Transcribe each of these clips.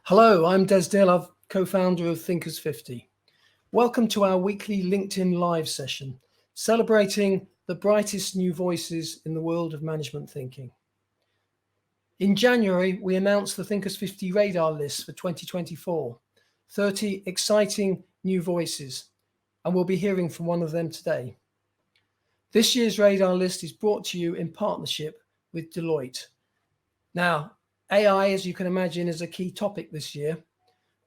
Hello, I'm Des Delove, co-founder of Thinkers50. Welcome to our weekly LinkedIn Live session, celebrating the brightest new voices in the world of management thinking. In January, we announced the Thinkers50 Radar list for 2024, 30 exciting new voices, and we'll be hearing from one of them today. This year's Radar list is brought to you in partnership with Deloitte. Now, AI, as you can imagine, is a key topic this year,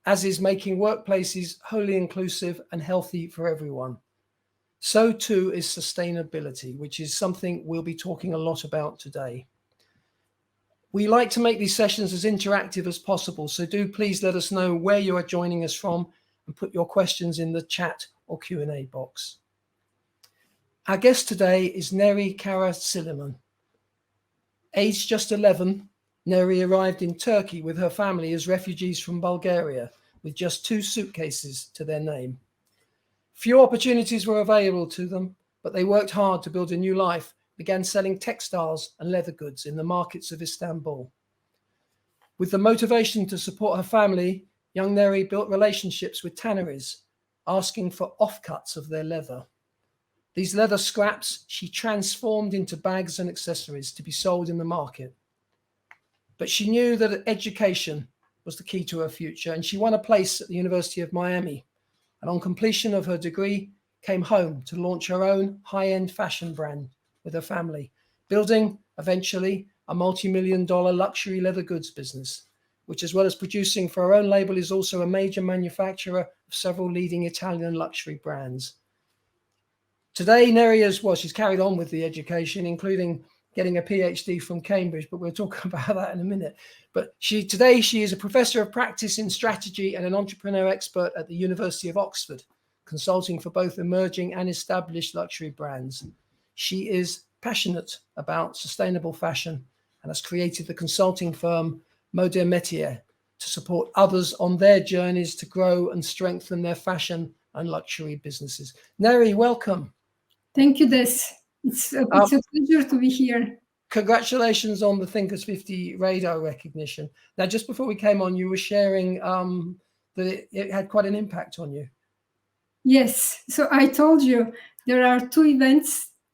as is making workplaces wholly inclusive and healthy for everyone. So too is sustainability, which is something we'll be talking a lot about today. We like to make these sessions as interactive as possible, so do please let us know where you are joining us from and put your questions in the chat or Q&A box. Our guest today is Neri Karra Sillaman. Aged just 11, Neri arrived in Turkey with her family as refugees from Bulgaria, with just 2 suitcases to their name. Few opportunities were available to them, but they worked hard to build a new life, began selling textiles and leather goods in the markets of Istanbul. With the motivation to support her family, young Neri built relationships with tanneries, asking for offcuts of their leather. These leather scraps she transformed into bags and accessories to be sold in the market. But she knew that education was the key to her future, and she won a place at the University of Miami. And on completion of her degree, came home to launch her own high-end fashion brand with her family, building eventually a multi-million-dollar luxury leather goods business, which, as well as producing for her own label, is also a major manufacturer of several leading Italian luxury brands. Today, Neri she's carried on with the education, including getting a PhD from Cambridge, but we'll talk about that in a minute. But today she is a professor of practice in strategy and an entrepreneur expert at the University of Oxford, consulting for both emerging and established luxury brands. She is passionate about sustainable fashion and has created the consulting firm Moda Métiers to support others on their journeys to grow and strengthen their fashion and luxury businesses. Neri, welcome. Thank you, Des. It's a pleasure to be here. Congratulations on the Thinkers50 Radar recognition. Now, just before we came on, you were sharing that it had quite an impact on you. Yes. So I told you there are 2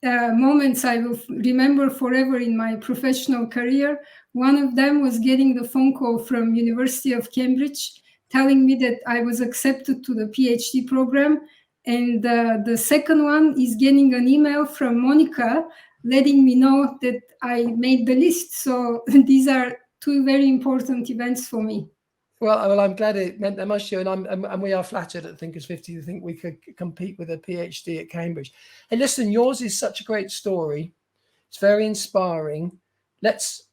moments I will remember forever in my professional career. One of them was getting the phone call from University of Cambridge telling me that I was accepted to the PhD program. And the second one is getting an email from Monica letting me know that I made the list. So these are 2 very important events for me. Well, I'm glad it meant that much to you, and we are flattered at Thinkers50 to think we could compete with a PhD at Cambridge. And listen, yours is such a great story. It's very inspiring. Let's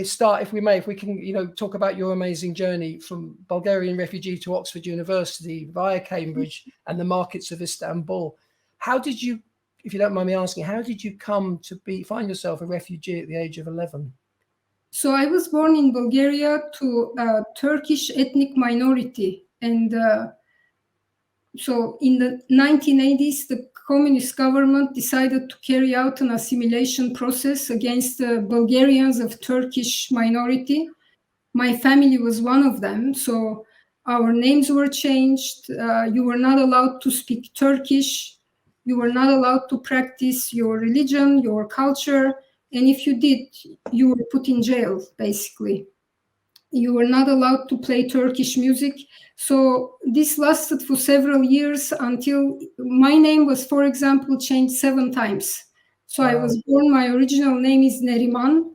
start, if we can, talk about your amazing journey from Bulgarian refugee to Oxford University via Cambridge and the markets of Istanbul. How did you, if you don't mind me asking, how did you come to find yourself a refugee at the age of 11? So I was born in Bulgaria to a Turkish ethnic minority. And so in the 1980s, the communist government decided to carry out an assimilation process against the Bulgarians of Turkish minority. My family was one of them. So our names were changed. You were not allowed to speak Turkish. You were not allowed to practice your religion, your culture. And if you did, you were put in jail, basically. You were not allowed to play Turkish music. So this lasted for several years until my name was, for example, changed 7 times. So wow. I was born, my original name is Neriman.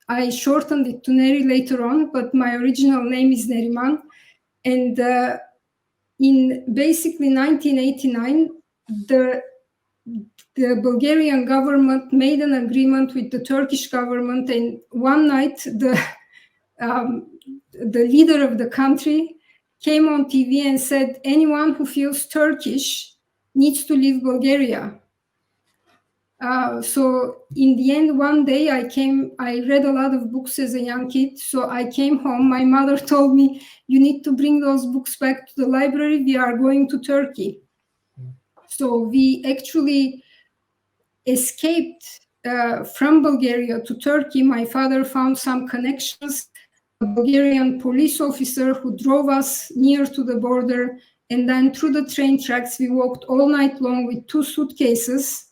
I shortened it to Neri later on, but my original name is Neriman. And in basically 1989, the Bulgarian government made an agreement with the Turkish government, and one night the leader of the country came on TV and said, anyone who feels Turkish needs to leave Bulgaria. So in the end, one day I read a lot of books as a young kid. So I came home. My mother told me, you need to bring those books back to the library. We are going to Turkey. So we actually escaped from Bulgaria to Turkey. My father found some connections Bulgarian police officer who drove us near to the border. And then through the train tracks, we walked all night long with 2 suitcases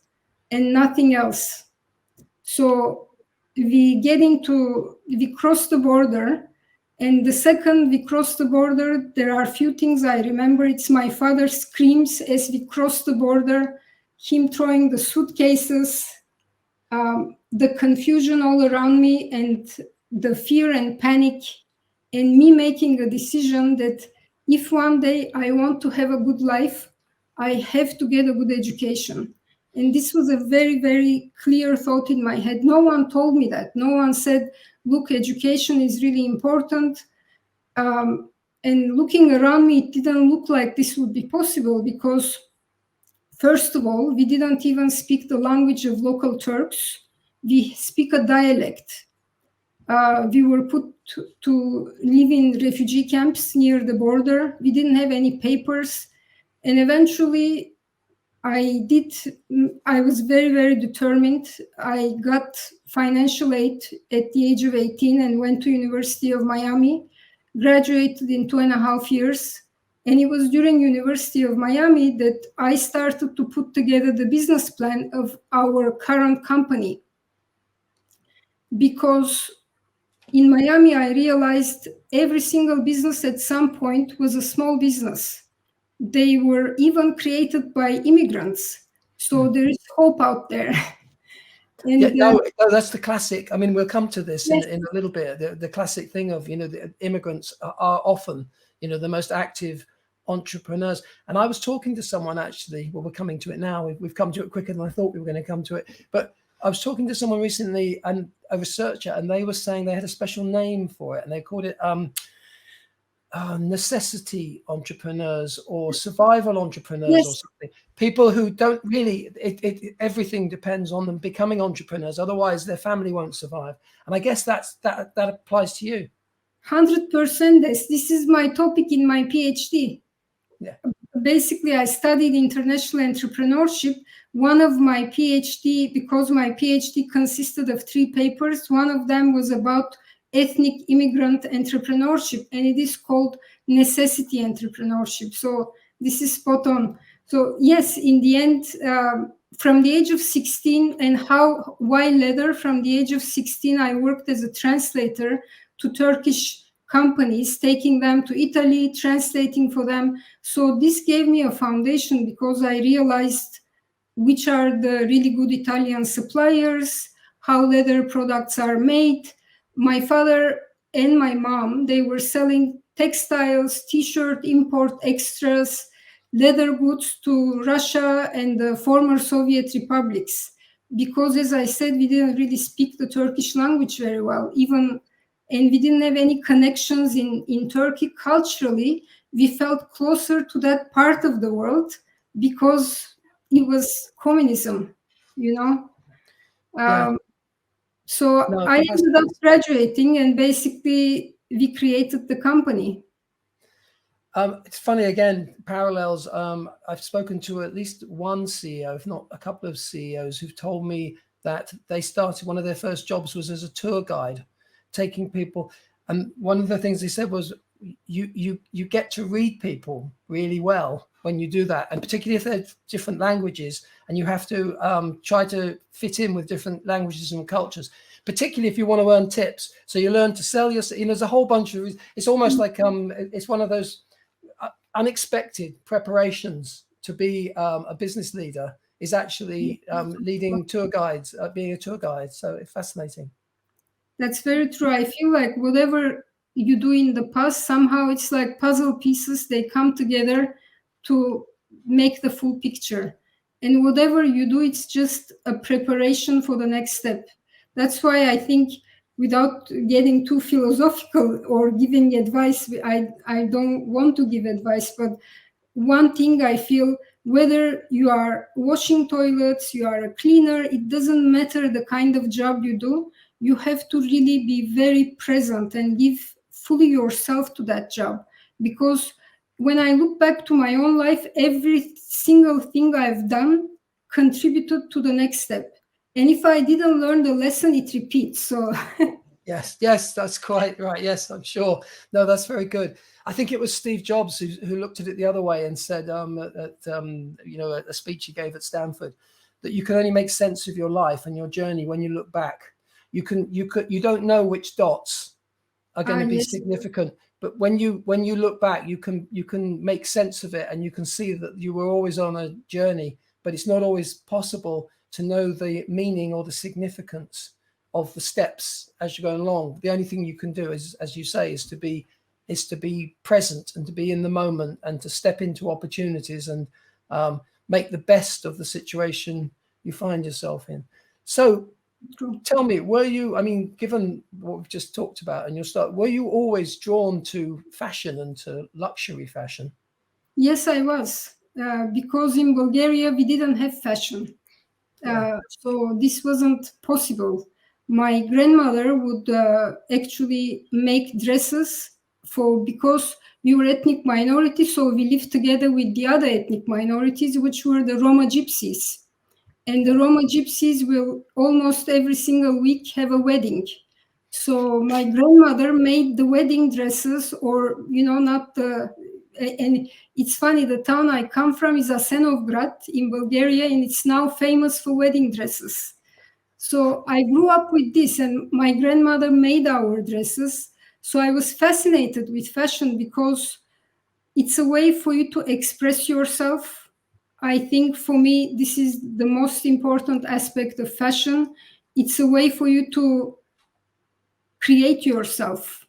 and nothing else. So we cross the border. And the second we cross the border, there are a few things I remember. It's my father's screams as we cross the border, him throwing the suitcases, the confusion all around me, and the fear and panic, and me making a decision that if one day I want to have a good life, I have to get a good education. And this was a very, very clear thought in my head. No one told me that. No one said, look, education is really important. And looking around me, it didn't look like this would be possible because, first of all, we didn't even speak the language of local Turks. We speak a dialect. We were put to live in refugee camps near the border. We didn't have any papers. And eventually, I was very, very determined. I got financial aid at the age of 18 and went to University of Miami, graduated in 2.5 years. And it was during University of Miami that I started to put together the business plan of our current company. Because in Miami, I realized every single business at some point was a small business. They were even created by immigrants. So there is hope out there. And, no, that's the classic. I mean, we'll come to this yes. in a little bit. The classic thing of, the immigrants are often, the most active entrepreneurs. And I was talking to someone actually, well, we're coming to it now. We've come to it quicker than I thought we were going to come to it. But I was talking to someone recently, and a researcher, and they were saying they had a special name for it, and they called it necessity entrepreneurs or survival entrepreneurs, yes, or something. People who don't really, everything depends on them becoming entrepreneurs. Otherwise, their family won't survive. And I guess that applies to you. 100%. This is my topic in my PhD. Yeah. Basically, I studied international entrepreneurship. One of my PhD, because my PhD consisted of 3 papers, one of them was about ethnic immigrant entrepreneurship, and it is called necessity entrepreneurship. So this is spot on. So yes, in the end, from the age of 16, and why later, from the age of 16, I worked as a translator to Turkish companies, taking them to Italy, translating for them. So this gave me a foundation because I realized which are the really good Italian suppliers, how leather products are made. My father and my mom, they were selling textiles, t-shirt, import extras, leather goods to Russia and the former Soviet republics. Because as I said, we didn't really speak the Turkish language very well, and we didn't have any connections in Turkey culturally. We felt closer to that part of the world because it was communism, Yeah. So No, I ended up graduating, and basically we created the company. It's funny, again, parallels. I've spoken to at least one CEO, if not a couple of CEOs, who've told me that they started, one of their first jobs was as a tour guide, taking people. And one of the things they said was, you get to read people really well when you do that, and particularly if they're different languages, and you have to try to fit in with different languages and cultures, particularly if you want to earn tips. So you learn to sell yourself. There's a whole bunch of, it's almost like it's one of those unexpected preparations to be a business leader, is actually leading tour guides, being a tour guide. So it's fascinating. That's very true. I feel like whatever you do in the past, somehow it's like puzzle pieces. They come together to make the full picture. And whatever you do, it's just a preparation for the next step. That's why I think, without getting too philosophical or giving advice, I don't want to give advice, but one thing I feel, whether you are washing toilets, you are a cleaner, it doesn't matter the kind of job you do, you have to really be very present and give fully yourself to that job. Because when I look back to my own life, every single thing I've done contributed to the next step. And if I didn't learn the lesson, it repeats. So Yes, that's quite right. Yes, I'm sure. No, that's very good. I think it was Steve Jobs who looked at it the other way and said, at a speech he gave at Stanford, that you can only make sense of your life and your journey when you look back. You don't know which dots are going to be Yes. significant, but when you look back, you can make sense of it, and you can see that you were always on a journey. But it's not always possible to know the meaning or the significance of the steps as you're going along. The only thing you can do is, as you say, is to be present and to be in the moment and to step into opportunities and make the best of the situation you find yourself in. So tell me, given what we've just talked about and your start, were you always drawn to fashion and to luxury fashion? Yes, I was, because in Bulgaria we didn't have fashion. So this wasn't possible. My grandmother would actually make dresses because we were ethnic minority, so we lived together with the other ethnic minorities, which were the Roma gypsies. And the Roma gypsies will almost every single week have a wedding. So my grandmother made the wedding dresses, or, not the... And it's funny, the town I come from is Asenovgrad in Bulgaria, and it's now famous for wedding dresses. So I grew up with this, and my grandmother made our dresses. So I was fascinated with fashion because it's a way for you to express yourself. I think for me, this is the most important aspect of fashion. It's a way for you to create yourself.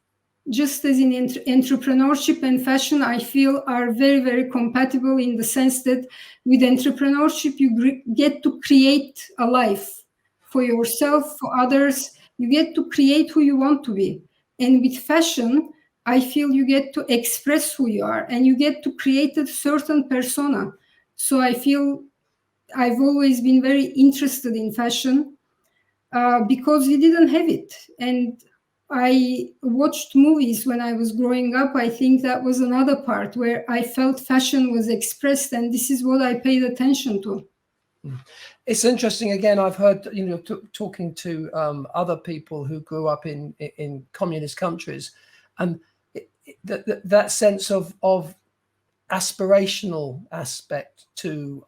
Just as in entrepreneurship and fashion, I feel are very, very compatible in the sense that with entrepreneurship, you get to create a life for yourself, for others. You get to create who you want to be. And with fashion, I feel you get to express who you are and you get to create a certain persona. So I feel I've always been very interested in fashion because we didn't have it. And I watched movies when I was growing up. I think that was another part where I felt fashion was expressed, and this is what I paid attention to. It's interesting. Again, I've heard, talking to other people who grew up in communist countries, and that sense of aspirational aspect to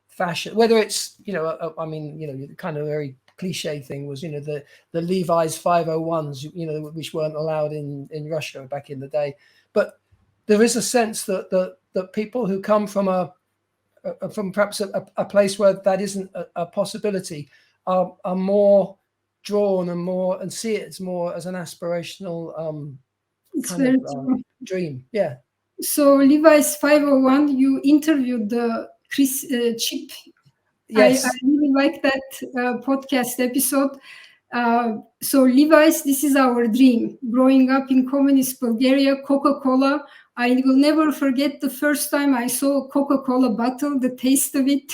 fashion, whether it's kind of very cliche thing was the Levi's 501s, which weren't allowed in Russia back in the day. But there is a sense that people who come from from perhaps a place where that isn't a possibility are more drawn and see it as more as an aspirational dream. Yeah. So Levi's 501, you interviewed the Chip. Yes. I really like that podcast episode. So Levi's, this is our dream. Growing up in communist Bulgaria, Coca-Cola, I will never forget the first time I saw a Coca-Cola bottle, the taste of it.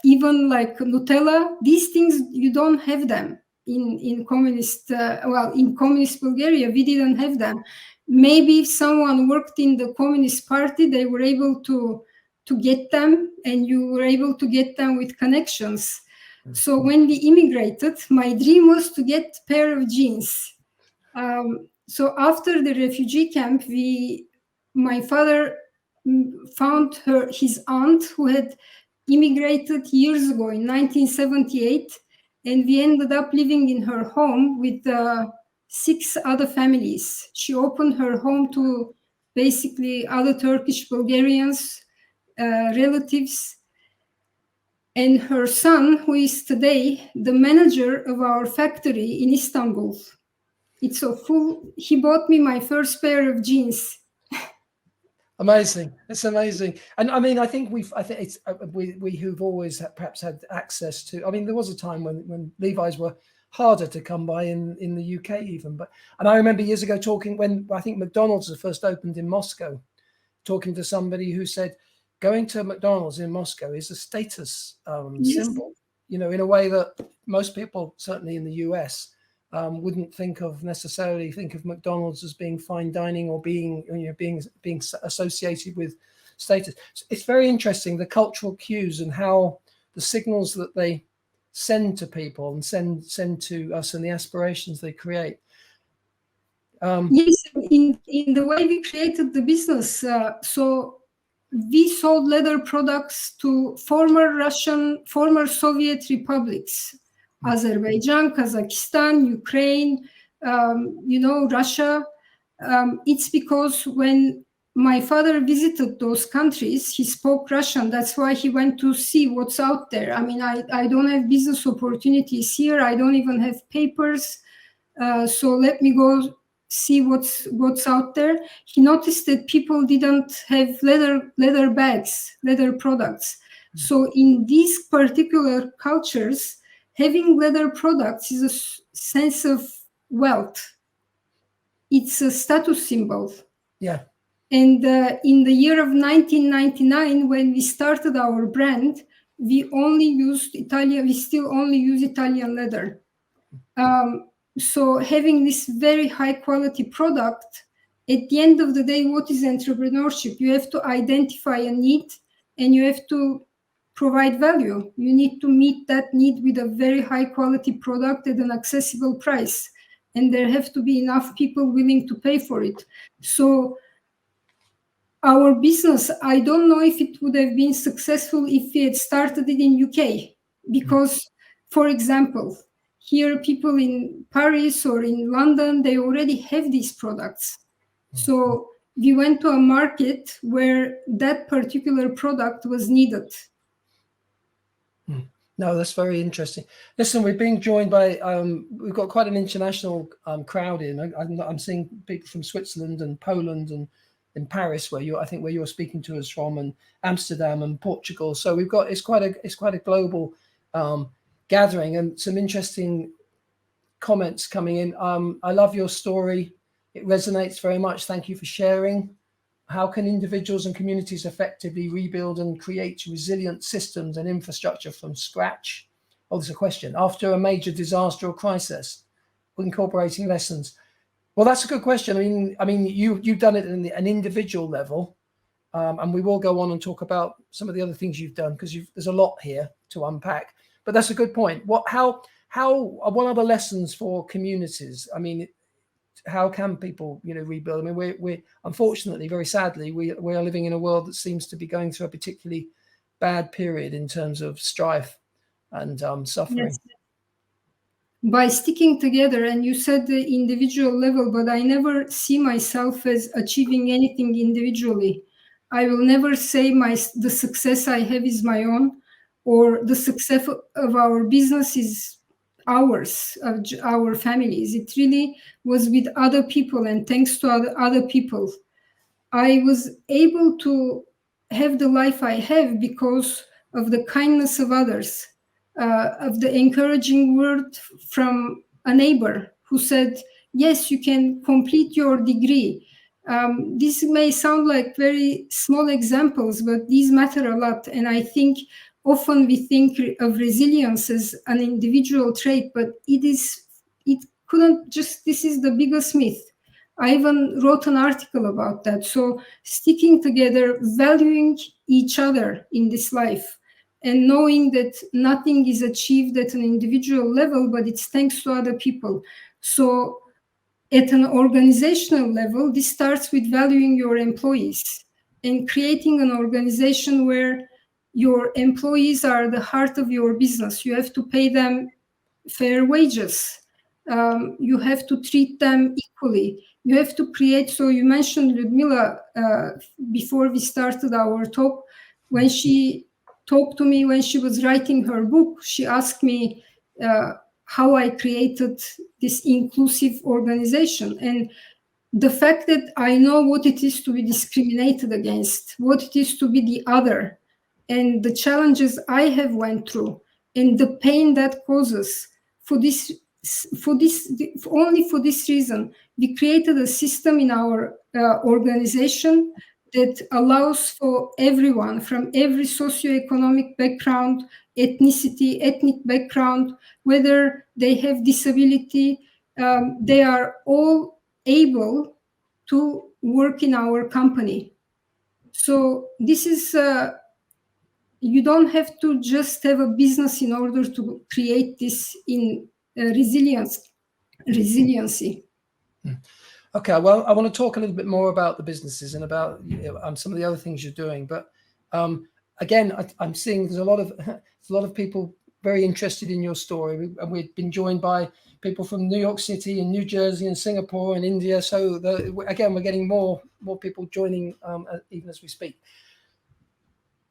Even like Nutella, these things, you don't have them in communist, in communist Bulgaria, we didn't have them. Maybe if someone worked in the Communist Party, they were able to get them, and you were able to get them with connections. So when we immigrated, my dream was to get a pair of jeans. So after the refugee camp, my father found his aunt who had immigrated years ago in 1978, and we ended up living in her home with 6 other families. She opened her home to basically other Turkish Bulgarians, relatives, and her son, who is today the manager of our factory in Istanbul. He bought me my first pair of jeans. Amazing. It's amazing. And I think it's we who've always perhaps had access to, there was a time when Levi's were harder to come by in the UK even, and I remember years ago talking when I think McDonald's was first opened in Moscow, talking to somebody who said going to McDonald's in Moscow is a status symbol, in a way that most people, certainly in the US, wouldn't necessarily think of McDonald's as being fine dining or being associated with status. It's very interesting, the cultural cues and how the signals that they send to people and send to us and the aspirations they create. Yes, in the way we created the business, so we sold leather products to former Soviet republics, Azerbaijan, Kazakhstan, Ukraine, Russia. It's because when my father visited those countries, he spoke Russian. That's why he went to see what's out there. I mean, I don't have business opportunities here. I don't even have papers. So let me go see what's out there. He noticed that people didn't have leather bags, leather products. So in these particular cultures, having leather products is a sense of wealth. It's a status symbol. Yeah. And in the year of 1999, when we started our brand, we still only use Italian leather. So having this very high quality product, at the end of the day, what is entrepreneurship? You have to identify a need and you have to provide value. You need to meet that need with a very high quality product at an accessible price. And there have to be enough people willing to pay for it. So our business, I don't know if it would have been successful if we had started it in UK. Because, for example, here people in Paris or in London, they already have these products. So we went to a market where that particular product was needed. No, that's very interesting. Listen, we're being joined by, we've got quite an international crowd in. I'm seeing people from Switzerland and Poland and in Paris, where you're speaking to us from, and Amsterdam and Portugal. So it's quite a global gathering, and some interesting comments coming in. I love your story. It resonates very much. Thank you for sharing. How can individuals and communities effectively rebuild and create resilient systems and infrastructure from scratch? Oh, there's a question. After a major disaster or crisis, incorporating lessons. Well, that's a good question. I mean, you've done it in an individual level, and we will go on and talk about some of the other things you've done, because there's a lot here to unpack. But that's a good point. What are the lessons for communities? I mean, how can people, rebuild? I mean, we're unfortunately, very sadly, we are living in a world that seems to be going through a particularly bad period in terms of strife and suffering. Yes. By sticking together, and you said the individual level, but I never see myself as achieving anything individually. I will never say the success I have is my own, or the success of our business is ours, of our families. It really was with other people, and thanks to other people, I was able to have the life I have because of the kindness of others, of the encouraging word from a neighbor who said, yes, you can complete your degree. This may sound like very small examples, but these matter a lot. And I think often we think of resilience as an individual trait, but this is the biggest myth. I even wrote an article about that. So sticking together, valuing each other in this life, and knowing that nothing is achieved at an individual level, but it's thanks to other people. So at an organizational level, this starts with valuing your employees and creating an organization where your employees are the heart of your business. You have to pay them fair wages. You have to treat them equally. You have to create, so you mentioned Ludmila before we started our talk. When she talked to me, when she was writing her book, she asked me how I created this inclusive organization. And the fact that I know what it is to be discriminated against, what it is to be the other, and the challenges I have went through, and the pain that causes, only for this reason, we created a system in our organization that allows for everyone from every socioeconomic background, ethnic background, whether they have disability, they are all able to work in our company. So this is you don't have to just have a business in order to create this in resiliency. Okay, well, I want to talk a little bit more about the businesses and about some of the other things you're doing. But again, I'm seeing there's a lot of people very interested in your story, and we've been joined by people from New York City and New Jersey and Singapore and India. So again, we're getting more people joining even as we speak.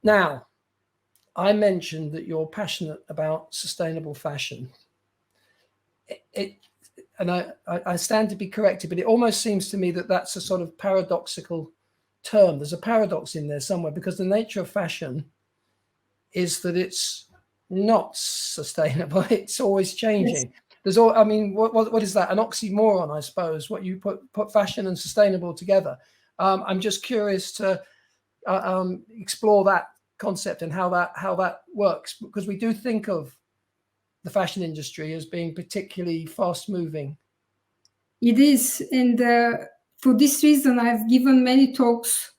Now, I mentioned that you're passionate about sustainable fashion. And I stand to be corrected, but it almost seems to me that that's a sort of paradoxical term. There's a paradox in there somewhere, because the nature of fashion is that it's not sustainable. It's always changing. Yes. What is that? An oxymoron, I suppose, what you put fashion and sustainable together. I'm just curious to explore that concept and how that works, because we do think of the fashion industry as being particularly fast moving. It is, and for this reason I've given many talks,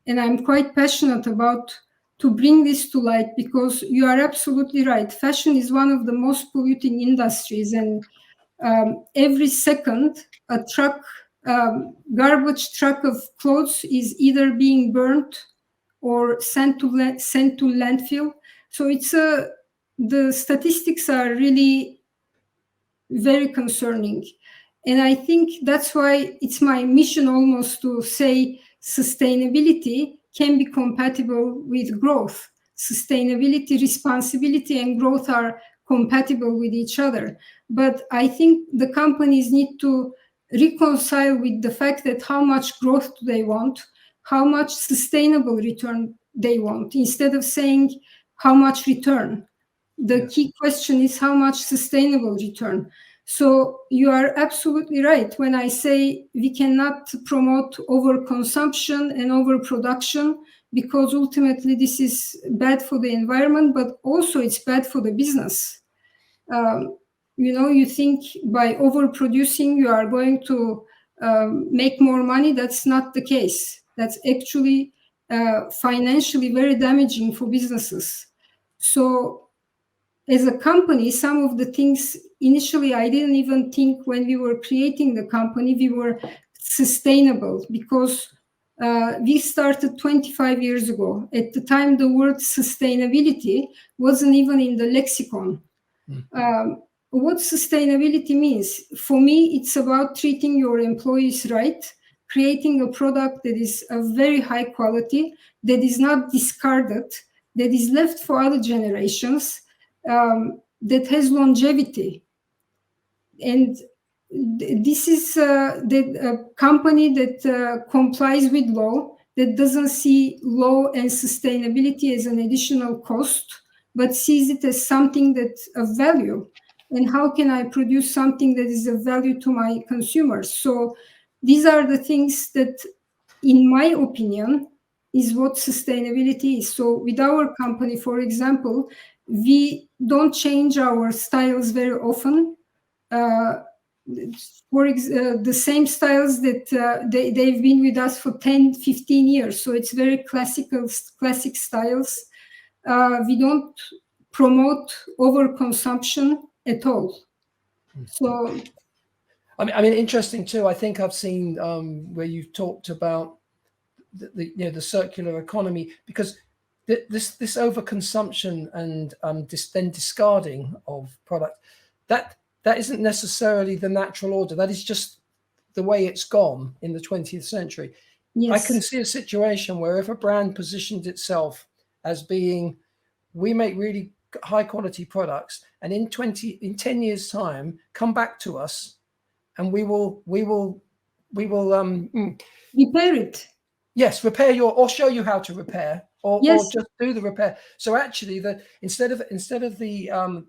and I'm quite passionate about to bring this to light, because you are absolutely right. Fashion is one of the most polluting industries, and every second a garbage truck of clothes is either being burnt or sent to landfill. So the statistics are really very concerning. And I think that's why it's my mission almost to say sustainability can be compatible with growth. Sustainability, responsibility, and growth are compatible with each other. But I think the companies need to reconcile with the fact that how much growth do they want, how much sustainable return they want, instead of saying how much return. The key question is how much sustainable return. So you are absolutely right when I say we cannot promote overconsumption and overproduction, because ultimately this is bad for the environment, but also it's bad for the business. You think by overproducing you are going to make more money. That's not the case. That's actually financially very damaging for businesses. So as a company, some of the things initially I didn't even think when we were creating the company, we were sustainable, because we started 25 years ago. At the time, the word sustainability wasn't even in the lexicon. What sustainability means? For me, it's about treating your employees right, creating a product that is of very high quality, that is not discarded, that is left for other generations, that has longevity. And this is a company that complies with law, that doesn't see law and sustainability as an additional cost, but sees it as something that's of value. And how can I produce something that is of value to my consumers? So these are the things that, in my opinion, is what sustainability is. So with our company, for example, we don't change our styles very often. The same styles that they've been with us for 10, 15 years. So it's very classic styles. We don't promote overconsumption at all. So, I mean, interesting too. I think I've seen where you've talked about the circular economy, because this overconsumption and then discarding of product, that isn't necessarily the natural order. That is just the way it's gone in the 20th century. Yes. I can see a situation where if a brand positioned itself as being, we make really high quality products, and in 10 years time, come back to us and we will repair it. Yes, repair or show you how to repair, or just do the repair. So actually, instead of the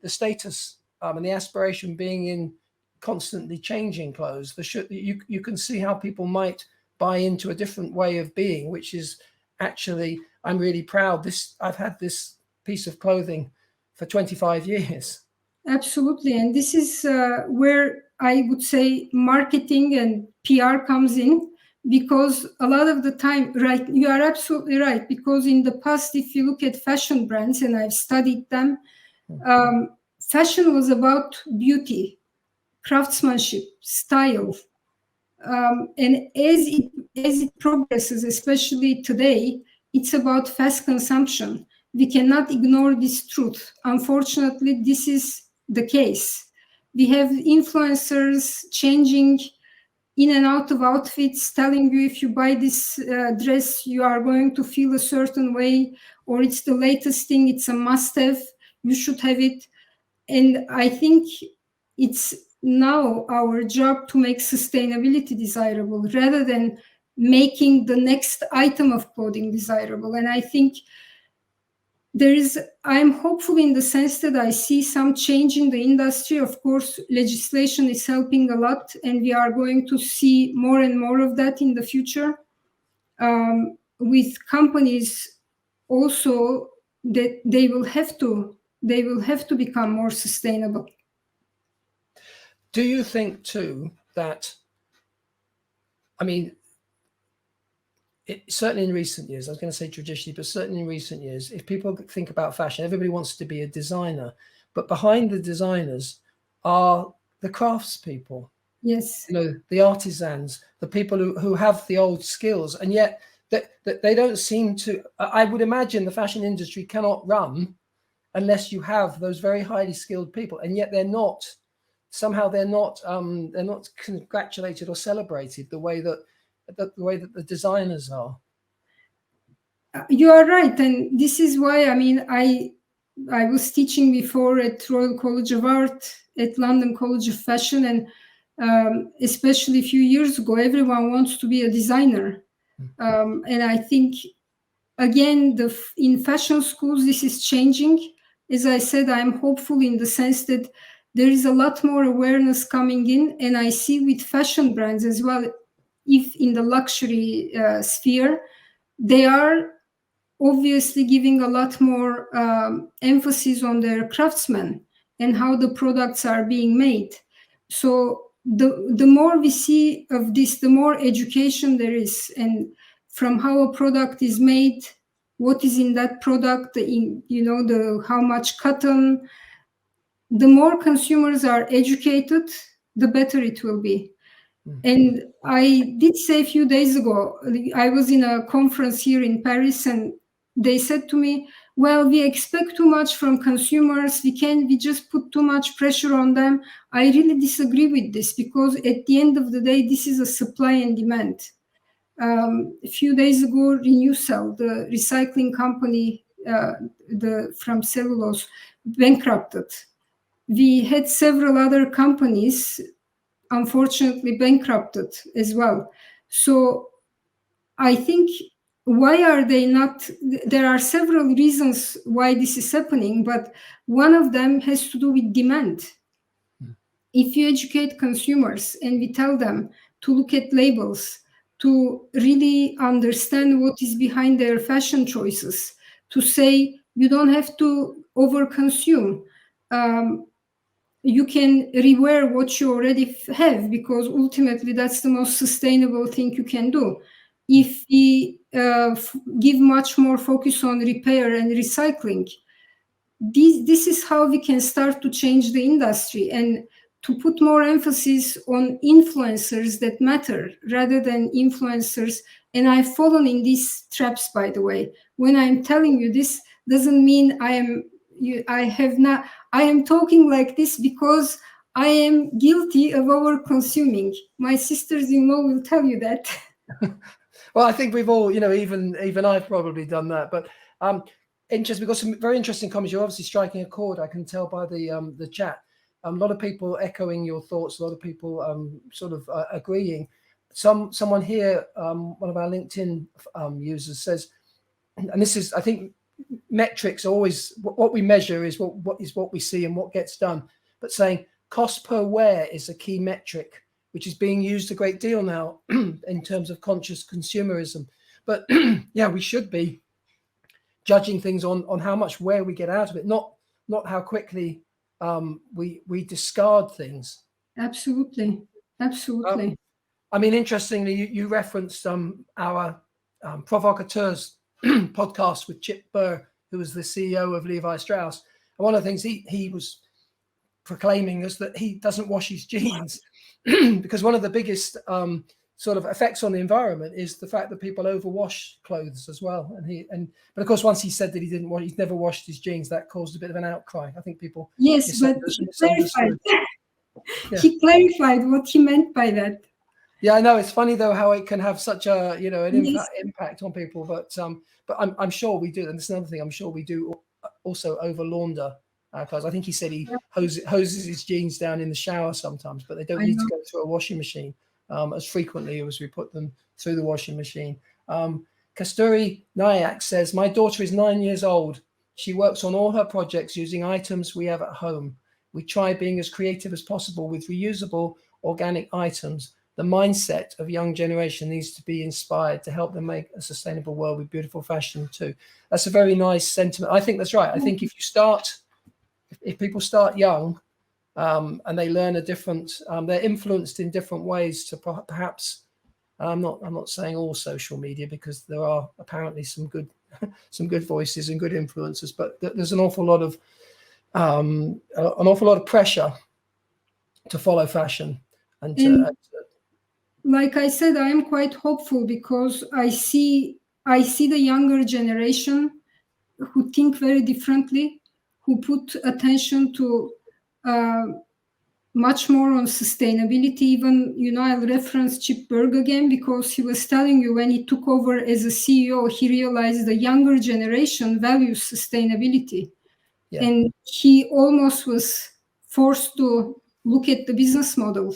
status and the aspiration being in constantly changing clothes, you can see how people might buy into a different way of being, which is actually, I'm really proud. I've had this piece of clothing for 25 years. Absolutely, and this is where I would say marketing and PR comes in. because a lot of the time, right, you are absolutely right, because in the past, if you look at fashion brands, and I've studied them, fashion was about beauty, craftsmanship, style. And as it progresses, especially today, it's about fast consumption. We cannot ignore this truth. Unfortunately, this is the case. We have influencers changing in and out of outfits, telling you if you buy this dress, you are going to feel a certain way, or it's the latest thing, it's a must-have, you should have it. And I think it's now our job to make sustainability desirable rather than making the next item of clothing desirable. And I think I'm hopeful in the sense that I see some change in the industry. Of course, legislation is helping a lot, and we are going to see more and more of that in the future. With companies also, that they will have to become more sustainable. Do you think too that, I mean, certainly in recent years, I was going to say traditionally, but certainly in recent years, if people think about fashion, everybody wants to be a designer, but behind the designers are the craftspeople. Yes. You know, the artisans, the people who have the old skills, and yet that they don't seem to. I would imagine the fashion industry cannot run unless you have those very highly skilled people, and yet they're not. Somehow they're not congratulated or celebrated the way that the designers are. You are right, and this is why, I mean, I was teaching before at Royal College of Art, at London College of Fashion, and especially a few years ago, everyone wants to be a designer. And I think, again, in fashion schools, this is changing. As I said, I'm hopeful in the sense that there is a lot more awareness coming in, and I see with fashion brands as well, if in the luxury sphere, they are obviously giving a lot more emphasis on their craftsmen and how the products are being made. So the more we see of this, the more education there is, and from how a product is made, what is in that product, how much cotton. The more consumers are educated, the better it will be. And I did say a few days ago, I was in a conference here in Paris, and they said to me, well, we expect too much from consumers. We just put too much pressure on them. I really disagree with this, because at the end of the day, this is a supply and demand. A few days ago, Renewcell, the recycling company from cellulose, bankrupted. We had several other companies, unfortunately, bankrupted as well. So I think, why are they not? There are several reasons why this is happening, but one of them has to do with demand. If you educate consumers and we tell them to look at labels, to really understand what is behind their fashion choices, to say you don't have to overconsume. You can rewear what you already have, because ultimately that's the most sustainable thing you can do. If we give much more focus on repair and recycling, this is how we can start to change the industry, and to put more emphasis on influencers that matter rather than influencers. And I've fallen in these traps, by the way. When I'm telling you this, doesn't mean I am talking like this because I am guilty of over-consuming. My sisters-in-law will tell you that. Well, I think we've all, even I've probably done that. But interesting, we've got some very interesting comments. You're obviously striking a chord, I can tell by the chat. A lot of people echoing your thoughts, a lot of people agreeing. Someone here, one of our LinkedIn users says, and this is, I think, metrics are always what we measure is what we see and what gets done, but saying cost per wear is a key metric, which is being used a great deal now in terms of conscious consumerism. But yeah, we should be judging things on how much wear we get out of it, not how quickly we discard things. Absolutely. I mean, interestingly, you referenced our Provocateurs podcast with Chip Burr, who was the CEO of Levi Strauss. And one of the things he was proclaiming is that he doesn't wash his jeans because one of the biggest sort of effects on the environment is the fact that people overwash clothes as well. But of course, once he said that he's never washed his jeans, that caused a bit of an outcry. I think people but he clarified. Yeah. He clarified what he meant by that. Yeah, I know. It's funny though how it can have such a impact on people. But I'm sure we do, and this is another thing. I'm sure we do also over launder our clothes. I think he said he hoses his jeans down in the shower sometimes, but they don't need to go through a washing machine as frequently as we put them through the washing machine. Kasturi Nayak says, my daughter is 9 years old. She works on all her projects using items we have at home. We try being as creative as possible with reusable organic items. The mindset of young generation needs to be inspired to help them make a sustainable world with beautiful fashion too. That's a very nice sentiment. I think that's right. I think if people start young and they learn they're influenced in different ways to perhaps, I'm not saying all social media because there are apparently some good voices and good influencers, but there's an awful lot of pressure to follow fashion and like I said, I am quite hopeful because I see the younger generation who think very differently, who put attention to much more on sustainability. Even, I'll reference Chip Berg again because he was telling you when he took over as a CEO, he realized the younger generation values sustainability. Yeah. And he almost was forced to look at the business model.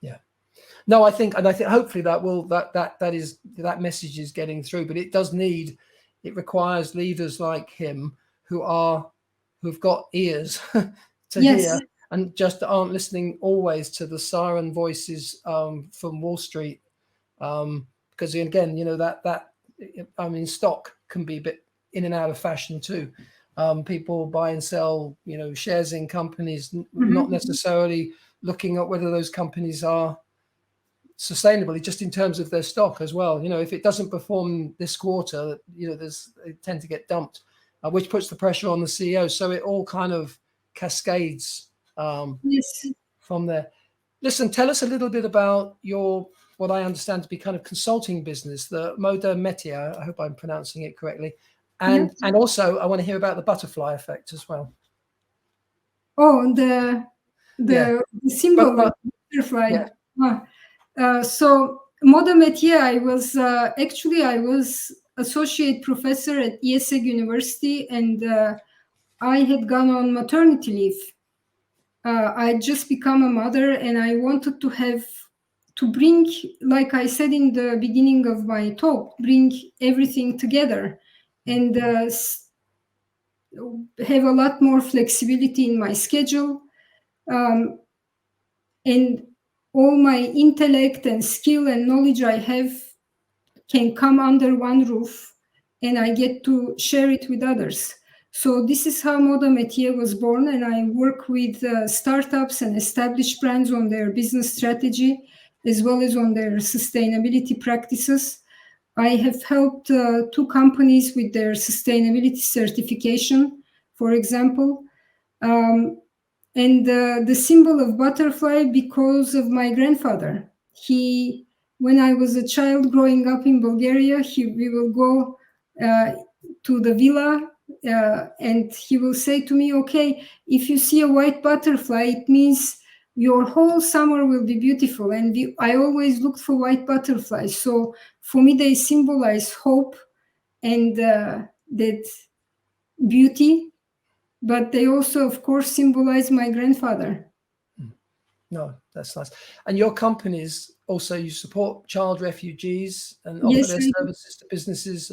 Yeah. No, I think hopefully that message is getting through, but it requires leaders like him who've got ears to hear and just aren't listening always to the siren voices from Wall Street. Because again, stock can be a bit in and out of fashion too. People buy and sell, shares in companies, not necessarily looking at whether those companies are sustainable, just in terms of their stock as well. If it doesn't perform this quarter, they tend to get dumped, which puts the pressure on the CEO. So it all kind of cascades from there. Listen, tell us a little bit about what I understand to be kind of consulting business, the Moda Métiers. I hope I'm pronouncing it correctly. And also I want to hear about the butterfly effect as well. Oh, the symbol of butterfly. Yeah. So Moda Métiers, I was associate professor at ESEG University, and I had gone on maternity leave. I had just become a mother, and I wanted to bring, like I said in the beginning of my talk, bring everything together and have a lot more flexibility in my schedule. And all my intellect and skill and knowledge I have can come under one roof, and I get to share it with others. So this is how Moda Métiers was born, and I work with startups and established brands on their business strategy, as well as on their sustainability practices. I have helped 2 companies with their sustainability certification, for example. And the symbol of butterfly because of my grandfather. When I was a child growing up in Bulgaria, we will go to the villa and he will say to me, okay, if you see a white butterfly, it means your whole summer will be beautiful. And I always looked for white butterflies. So for me, they symbolize hope and that beauty. But they also, of course, symbolize my grandfather. No, that's nice. And your companies also, you support child refugees and offer their services to businesses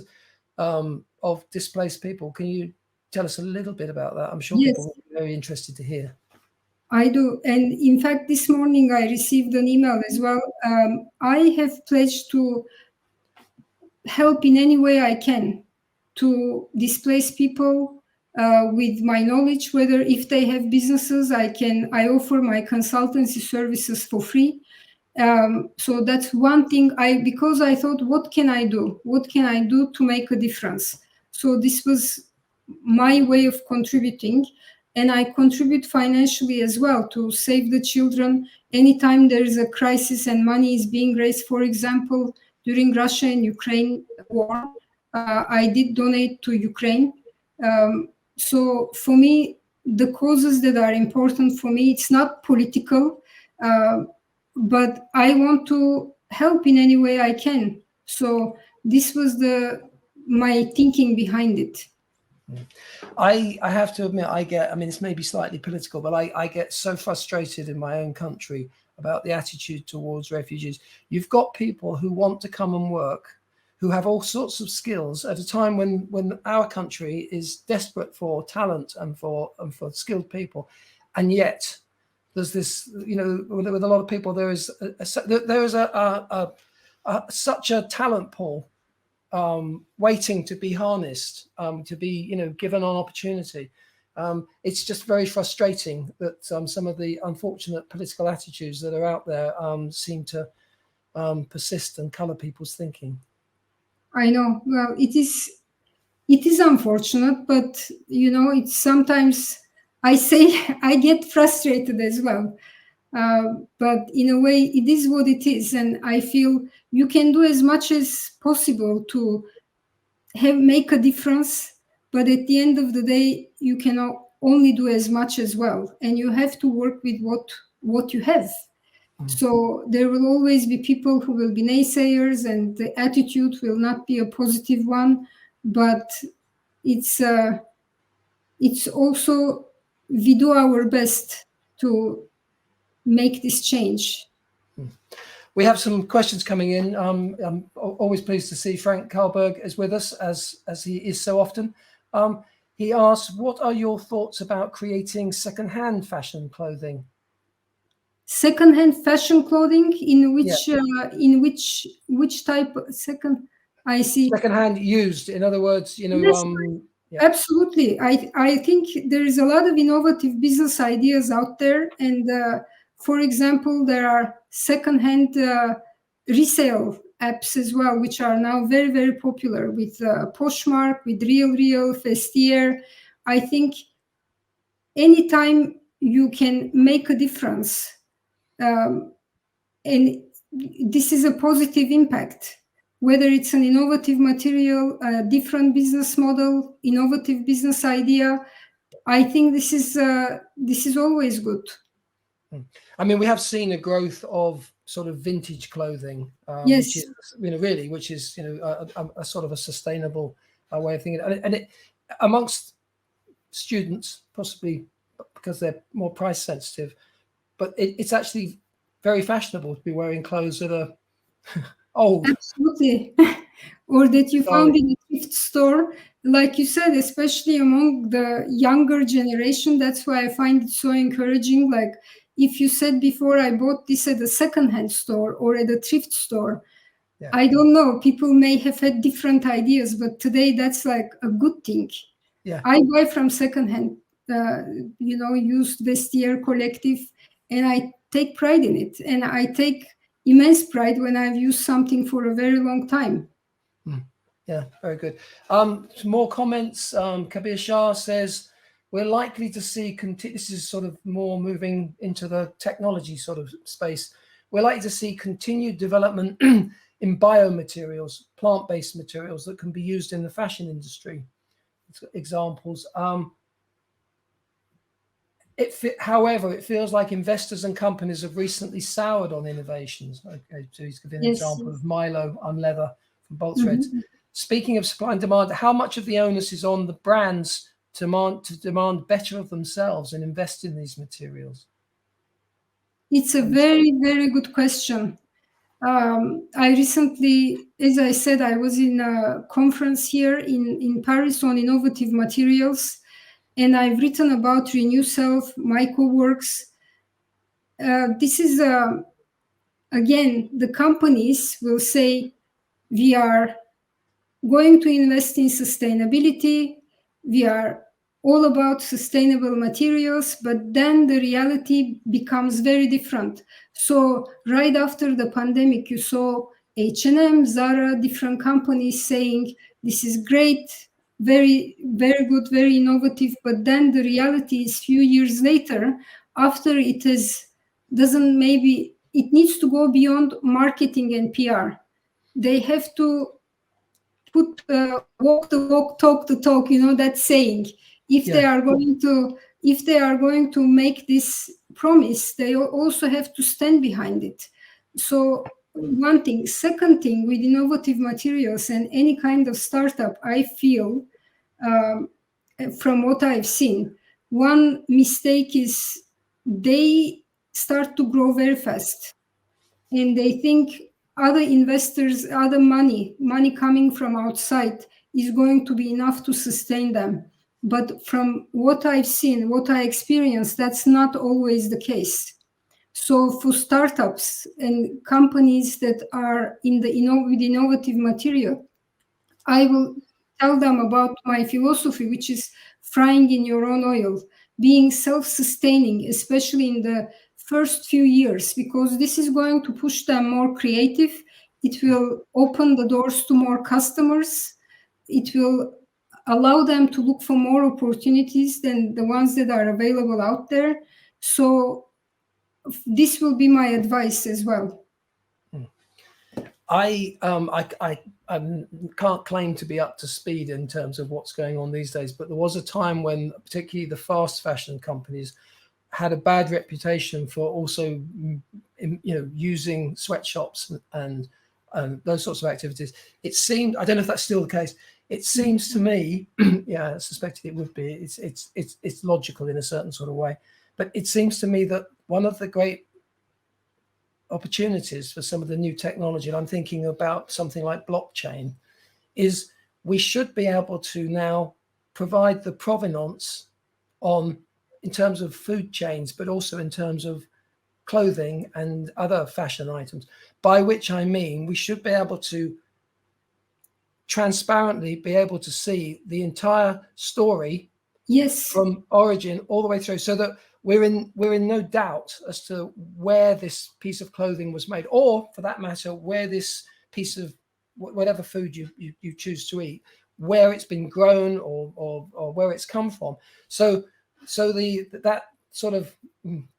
of displaced people. Can you tell us a little bit about that? I'm sure people will be very interested to hear. I do. And in fact, this morning I received an email as well. I have pledged to help in any way I can to displaced people with my knowledge, whether if they have businesses, I offer my consultancy services for free. So that's one thing because I thought, what can I do? What can I do to make a difference? So this was my way of contributing. And I contribute financially as well to save the children. Anytime there is a crisis and money is being raised, for example, during Russia and Ukraine war, I did donate to Ukraine. So for me, the causes that are important for me, it's not political, but I want to help in any way I can. So this was my thinking behind it. I have to admit, I mean, it's maybe slightly political, but I get so frustrated in my own country about the attitude towards refugees. You've got people who want to come and work, who have all sorts of skills at a time when our country is desperate for talent and for skilled people. And yet there's this, you know, with a lot of people, there is such a talent pool waiting to be harnessed, to be, you know, given an opportunity. It's just very frustrating that some of the unfortunate political attitudes that are out there seem to persist and color people's thinking. I know. Well, it is unfortunate, but you know, it's sometimes I say I get frustrated as well. But in a way, it is what it is, and I feel you can do as much as possible to make a difference. But at the end of the day, you cannot only do as much as well, and you have to work with what you have. So there will always be people who will be naysayers, and the attitude will not be a positive one. But it's also we do our best to make this change. We have some questions coming in. I'm always pleased to see Frank Karlberg is with us, as he is so often. He asks, what are your thoughts about creating second-hand fashion clothing? Second-hand fashion clothing in which type of second? I see. Second-hand used, in other words, you know. Yes, absolutely. I think there is a lot of innovative business ideas out there, and for example, there are second-hand resale apps as well, which are now very, very popular with Poshmark, with RealReal, Vestiaire. I think anytime you can make a difference, and this is a positive impact, whether it's an innovative material, a different business model, innovative business idea. I think this is always good. I mean, we have seen a growth of sort of vintage clothing, yes, which is, you know, really, which is, you know, a sort of a sustainable way of thinking, and it amongst students, possibly because they're more price sensitive, but it's actually very fashionable to be wearing clothes that are old. Absolutely. Or that you found in a thrift store, like you said, especially among the younger generation. That's why I find it so encouraging. Like if you said before, I bought this at a secondhand store or at a thrift store, yeah. I don't know, people may have had different ideas, but today that's like a good thing. Yeah. I buy from secondhand, used Vestiaire collective, and I take pride in it. And I take immense pride when I've used something for a very long time. Yeah, very good. Some more comments. Kabir Shah says, we're likely to see, this is sort of more moving into the technology sort of space. We're likely to see continued development in biomaterials, plant-based materials that can be used in the fashion industry. Examples. However, it feels like investors and companies have recently soured on innovations. Okay, so he's giving an example of Milo Unleather from Bolt Threads. Speaking of supply and demand, how much of the onus is on the brands to demand better of themselves and invest in these materials? It's a very, very good question. I recently, as I said, I was in a conference here in Paris on innovative materials, and I've written about Renew Self, MyCoWorks. This is, again, the companies will say, we are going to invest in sustainability. We are all about sustainable materials, but then the reality becomes very different. So right after the pandemic, you saw H&M, Zara, different companies saying this is great, very, very good, very innovative. But then the reality is few years later, after it needs to go beyond marketing and PR. They have to walk the walk, talk the talk, that saying. If they are going to make this promise, they also have to stand behind it. So one thing. Second thing, with innovative materials and any kind of startup, I feel from what I've seen, one mistake is they start to grow very fast, and they think other investors, other money coming from outside is going to be enough to sustain them. But from what I've seen, what I experienced, that's not always the case. So for startups and companies that are with innovative material, I will tell them about my philosophy, which is frying in your own oil, being self-sustaining, especially in the first few years, because this is going to push them more creative. It will open the doors to more customers. It will allow them to look for more opportunities than the ones that are available out there. So this will be my advice as well. I can't claim to be up to speed in terms of what's going on these days, but there was a time when particularly the fast fashion companies had a bad reputation for also, using sweatshops and those sorts of activities. It seemed, I don't know if that's still the case. It seems to me, yeah, I suspected it would be. It's logical in a certain sort of way, but it seems to me that one of the great opportunities for some of the new technology, and I'm thinking about something like blockchain, is we should be able to now provide the provenance in terms of food chains, but also in terms of clothing and other fashion items, by which I mean we should be able to transparently be able to see the entire story, yes, from origin all the way through, so that we're in no doubt as to where this piece of clothing was made, or for that matter, where this piece of whatever food you choose to eat, where it's been grown or where it's come from. So that sort of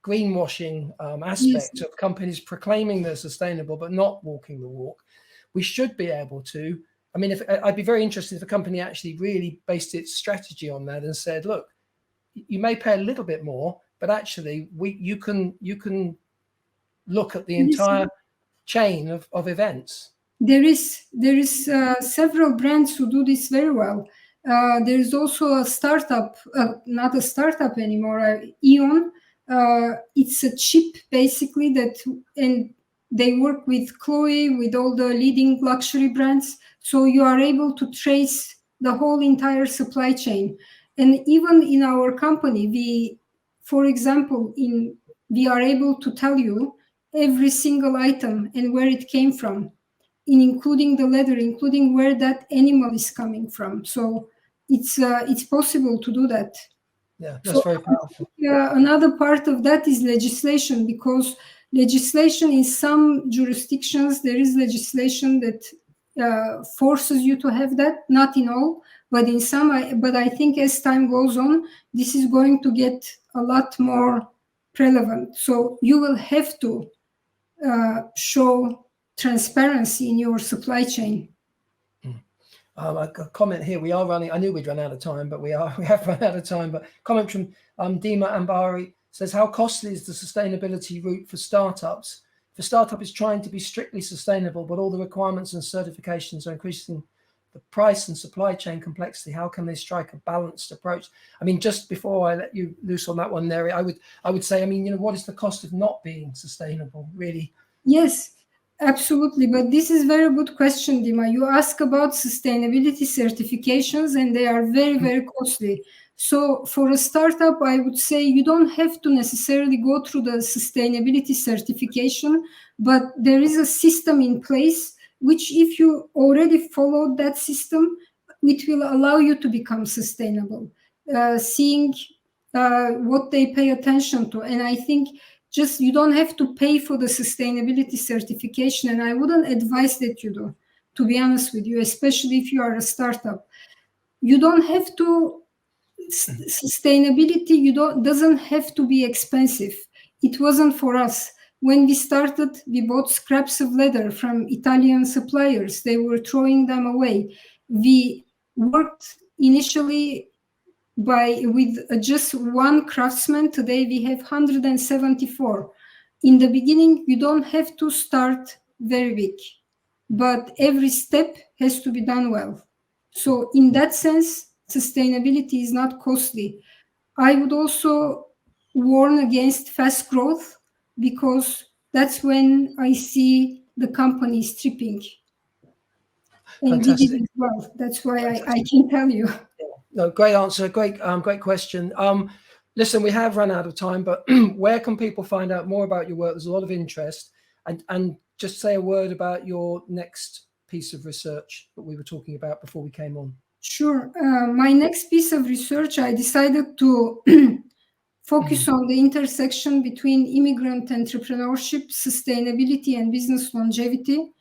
greenwashing aspect yes, of companies proclaiming they're sustainable but not walking the walk, we should be able to. I mean, I'd be very interested if a company actually really based its strategy on that and said, look, you may pay a little bit more, but actually you can look at the entire chain of events. There is several brands who do this very well. There is also a startup, not a startup anymore, Eon. It's a chip basically and they work with Chloe, with all the leading luxury brands. So you are able to trace the whole entire supply chain. And even in our company, for example, we are able to tell you every single item and where it came from, including the leather, including where that animal is coming from. So it's possible to do that. Yeah, that's very powerful. Another part of that is legislation, because legislation in some jurisdictions, there is legislation that forces you to have that, not in all, but in some. But I think as time goes on, this is going to get a lot more relevant. So you will have to show transparency in your supply chain. A comment here. We are running. I knew we'd run out of time, but we have run out of time. But comment from Dima Ambari says, how costly is the sustainability route for startups? If a startup is trying to be strictly sustainable, but all the requirements and certifications are increasing the price and supply chain complexity, how can they strike a balanced approach? I mean, just before I let you loose on that one, Neri, I would say, I mean, what is the cost of not being sustainable, really? Yes, absolutely. But this is a very good question, Dima. You ask about sustainability certifications, and they are very, very costly. So for a startup, I would say you don't have to necessarily go through the sustainability certification, but there is a system in place which, if you already followed that system, it will allow you to become sustainable. seeing what they pay attention to. And I think just you don't have to pay for the sustainability certification, and I wouldn't advise that you do, to be honest with you, especially if you are a startup. You don't have to, sustainability doesn't have to be expensive. It wasn't for us. When we started, we bought scraps of leather from Italian suppliers. They were throwing them away. We worked initially with just one craftsman. Today we have 174. In the beginning, you don't have to start very big, but every step has to be done well. So in that sense, sustainability is not costly. I would also warn against fast growth, because that's when I see the companies tripping. And we did it well. That's why I can tell you. No, great answer. Great question. Listen, we have run out of time, but where can people find out more about your work? There's a lot of interest, and just say a word about your next piece of research that we were talking about before we came on. Sure. My next piece of research, I decided to focus on the intersection between immigrant entrepreneurship, sustainability, and business longevity.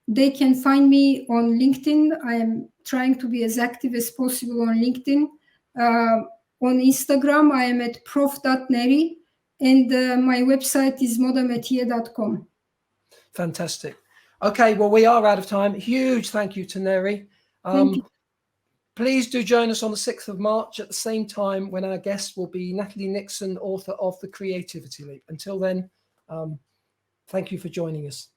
They can find me on LinkedIn. I am trying to be as active as possible on LinkedIn. On Instagram, I am at prof.neri, and my website is modamétiers.com. Fantastic. Okay, well, we are out of time. Huge thank you to Neri. Thank you. Please do join us on the 6th of March at the same time, when our guest will be Natalie Nixon, author of The Creativity Leap. Until then, thank you for joining us.